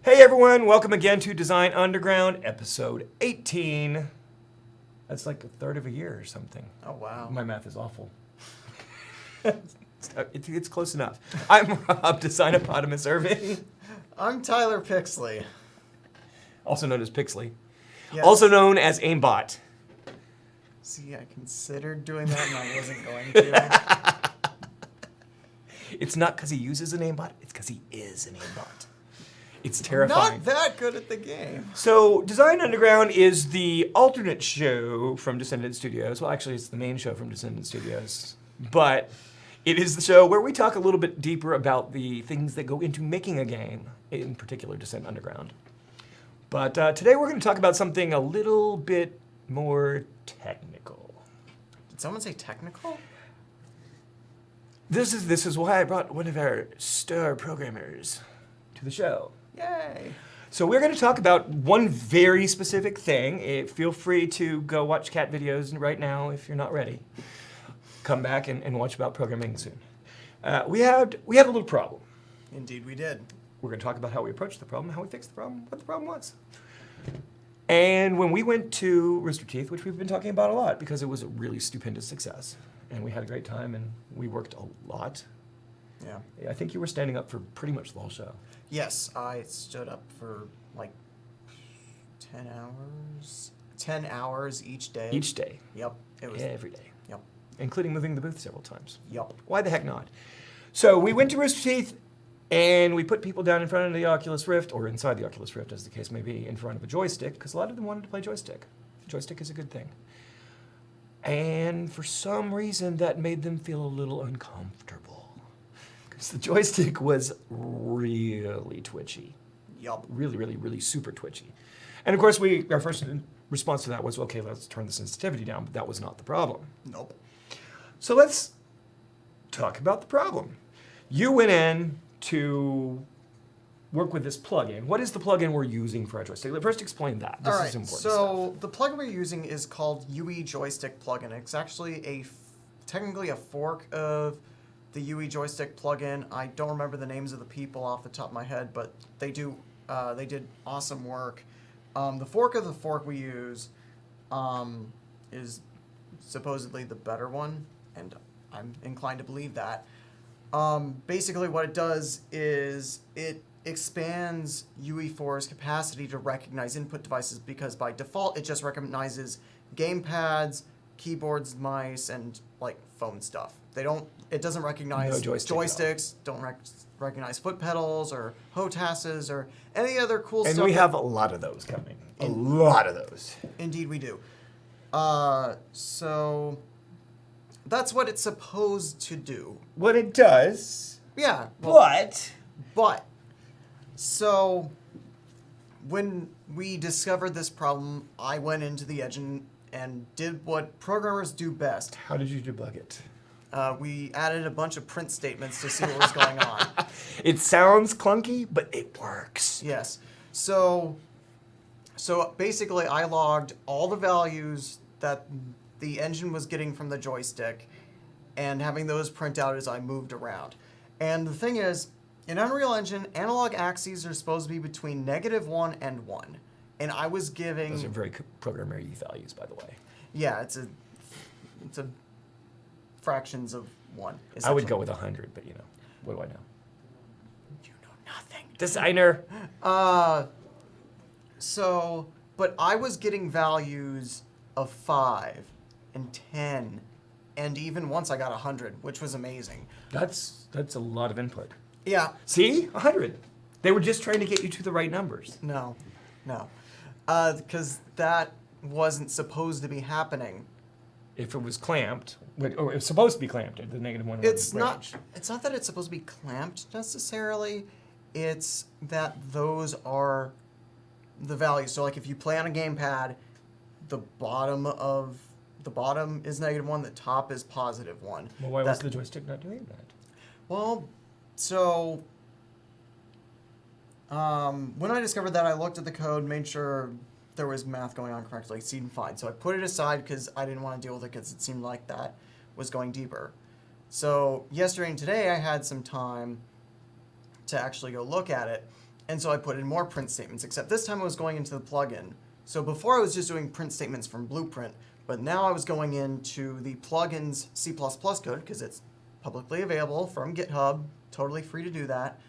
Hey everyone, welcome again to Design Underground, episode 18. That's like a third of a year or something. Oh, wow. My math is awful. It's close enough. I'm Rob, Designopotamus Irving. I'm Tyler Pixley. Also known as Pixley. Yes. Also known as Aimbot. See, I considered doing that and I wasn't going to. It's not because he uses an aimbot, it's because he is an aimbot. It's terrifying. Not that good at the game. So, Design Underground is the alternate show from Descendent Studios. Well, actually, it's the main show from Descendent Studios. But it is the show where we talk a little bit deeper about the things that go into making a game, in particular Descent Underground. But today we're going to talk about something a little bit more technical. Did someone say technical? This is why I brought one of our star programmers to the show. Yay. So we're going to talk about one very specific thing. Feel free to go watch cat videos right now if you're not ready. Come back and watch about programming soon. We had a little problem. Indeed we did. We're going to talk about how we approached the problem, how we fixed the problem, what the problem was. And when we went to Rooster Teeth, which we've been talking about a lot because it was a really stupendous success, and we had a great time and we worked a lot. Yeah. I think you were standing up for pretty much the whole show. Yes, I stood up for like 10 hours. 10 hours each day. Each day. Yep. It was Every day. Yep. Including moving the booth several times. Yep. Why the heck not? So we went to Rooster Teeth, and we put people down in front of the Oculus Rift, or inside the Oculus Rift, as the case may be, in front of a joystick, because a lot of them wanted to play joystick. Joystick is a good thing. And for some reason, that made them feel a little uncomfortable. Because the joystick was really twitchy. Yup. Really super twitchy. And of course, our first response to that was, okay, let's turn the sensitivity down, but that was not the problem. Nope. So let's talk about the problem. You went in to work with this plugin. What is the plugin we're using for our joystick? First, explain that. This is important so the plugin we're using is called UE Joystick plugin. It's actually technically a fork of the UE Joystick plugin. I don't remember the names of the people off the top of my head, but they did awesome work. The fork of the fork we use is supposedly the better one, and I'm inclined to believe that. Basically what it does is it expands UE4's capacity to recognize input devices, because by default it just recognizes gamepads, keyboards, mice, and like phone stuff. It doesn't recognize joysticks, don't recognize foot pedals or HOTASes or any other cool stuff. And we have a lot of those coming. A lot of those. Indeed we do. So that's what it's supposed to do. What it does. Yeah. But so when we discovered this problem, I went into the engine and did what programmers do best. How did you debug it? We added a bunch of print statements to see what was going on. It sounds clunky, but it works. Yes. So basically I logged all the values that the engine was getting from the joystick and having those print out as I moved around. And the thing is, in Unreal Engine, analog axes are supposed to be between -1 and 1. And I was giving... Those are very programmer-y values, by the way. Yeah, it's a fractions of 1. I would go with 100, but what do I know? You know nothing. Designer. But I was getting values of 5 and 10, and even once I got 100, which was amazing. That's a lot of input. Yeah. See? 100. They were just trying to get you to the right numbers. No. Because that wasn't supposed to be happening. If it was clamped, or it was supposed to be clamped at the -1. It's not that it's supposed to be clamped necessarily. It's that those are the values. So like if you play on a gamepad, the bottom is -1, the top is +1. Well, why was the joystick not doing that? Well, so when I discovered that, I looked at the code, made sure there was math going on correctly. It seemed fine. So I put it aside because I didn't want to deal with it because it seemed like that was going deeper. So yesterday and today I had some time to actually go look at it. And so I put in more print statements, except this time I was going into the plugin. So before I was just doing print statements from Blueprint, but now I was going into the plugin's C++ code, because it's publicly available from GitHub, totally free to do that,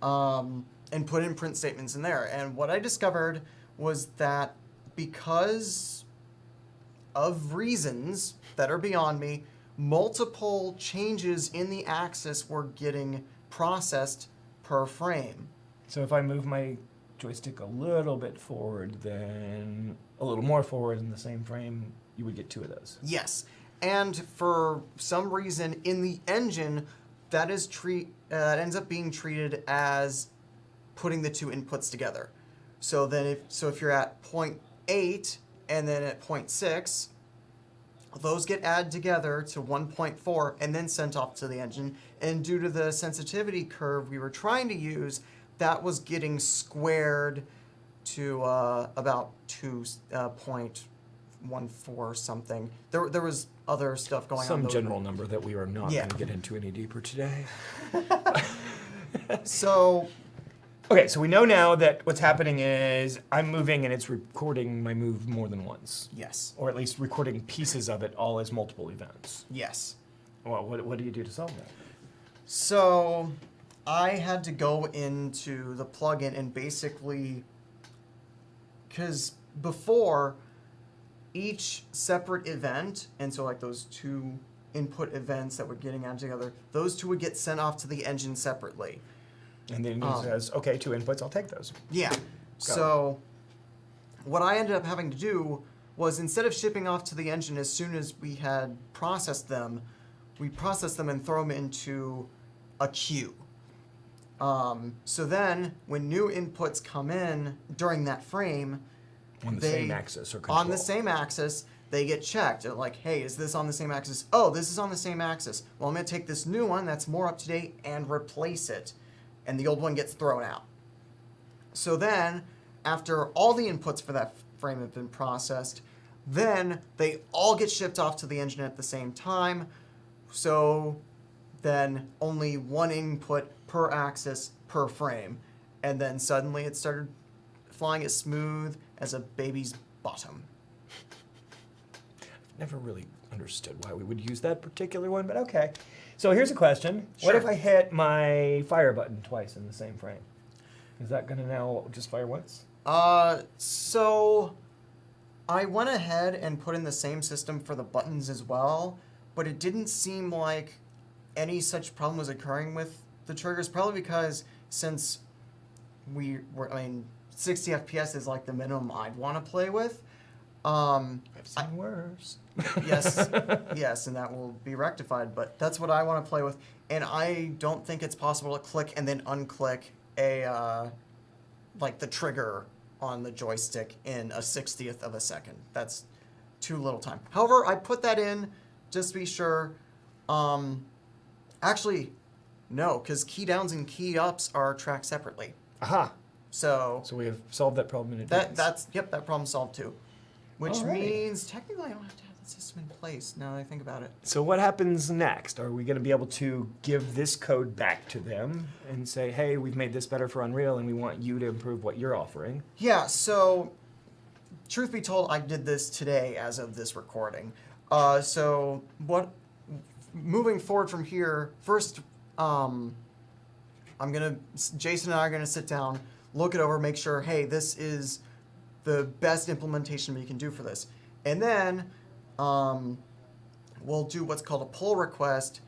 and put in print statements in there. And what I discovered was that because of reasons that are beyond me, multiple changes in the axis were getting processed per frame. So if I move my joystick a little bit forward, then a little more forward in the same frame, you would get 2 of those. Yes, and for some reason in the engine, that is that ends up being treated as putting the 2 inputs together. So then, if you're at 0.8 and then at 0.6, those get added together to 1.4 and then sent off to the engine. And due to the sensitivity curve we were trying to use, that was getting squared to about 2.14 something. There was other stuff going on. Some general number that we are not Yeah. going to get into any deeper today. So, Okay, so we know now that what's happening is I'm moving and it's recording my move more than once. yes, Or at least recording pieces of it all as multiple events. yes. Well, what do you do to solve that? So I had to go into the plugin and basically, because before each separate event, and so like those 2 input events that were getting added together, those 2 would get sent off to the engine separately. And then it says, okay, 2 inputs, I'll take those. Yeah. So what I ended up having to do was, instead of shipping off to the engine as soon as we had processed them, we process them and throw them into a queue. So then, when new inputs come in during that frame, On the same axis or control. on the same axis, they get checked. They're like, hey, is this on the same axis? Oh, this is on the same axis. Well, I'm going to take this new one that's more up to date and replace it. And the old one gets thrown out. So then, after all the inputs for that frame have been processed, then they all get shipped off to the engine at the same time. So then only 1 input per axis per frame. And then suddenly it started flying as smooth as a baby's bottom. Never really understood why we would use that particular one, but okay. So here's a question. What Sure. if I hit my fire button twice in the same frame? Is that going to now just fire once? So I went ahead and put in the same system for the buttons as well, but it didn't seem like any such problem was occurring with the triggers, probably because since 60 FPS is like the minimum I'd want to play with. I've seen worse. Yes, yes, and that will be rectified, but that's what I want to play with. And I don't think it's possible to click and then unclick like the trigger on the joystick in a 60th of a second. That's too little time. However, I put that in just to be sure. Actually, no, because key downs and key ups are tracked separately. Aha. So So we have solved that problem in advance. that problem solved too. Which Alrighty. means technically I don't have to have the system in place now that I think about it. So what happens next? Are we going to be able to give this code back to them and say, hey, we've made this better for Unreal and we want you to improve what you're offering? Yeah, so truth be told, I did this today as of this recording. So moving forward from here, first, Jason and I are gonna sit down, look it over, make sure, hey, this is the best implementation we can do for this. And then we'll do what's called a pull request,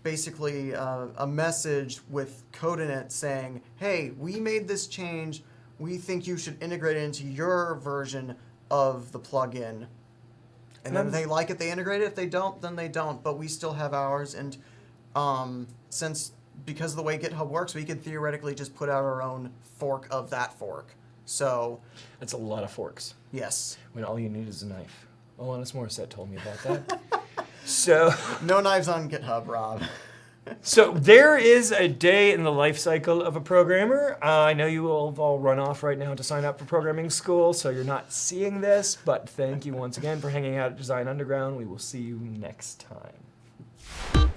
basically a message with code in it saying, hey, we made this change, we think you should integrate it into your version of the plugin. And then if they like it, they integrate it. If they don't, then they don't. But we still have ours. And because of the way GitHub works, we could theoretically just put out our own fork of that fork. So That's a lot of forks yes. when all you need is a knife. Alanis Morissette told me about that. So No knives on GitHub, Rob. So there is a day in the life cycle of a programmer. I know you will have all run off right now to sign up for programming school, so you're not seeing this, but thank you once again for hanging out at Design Underground. We will see you next time.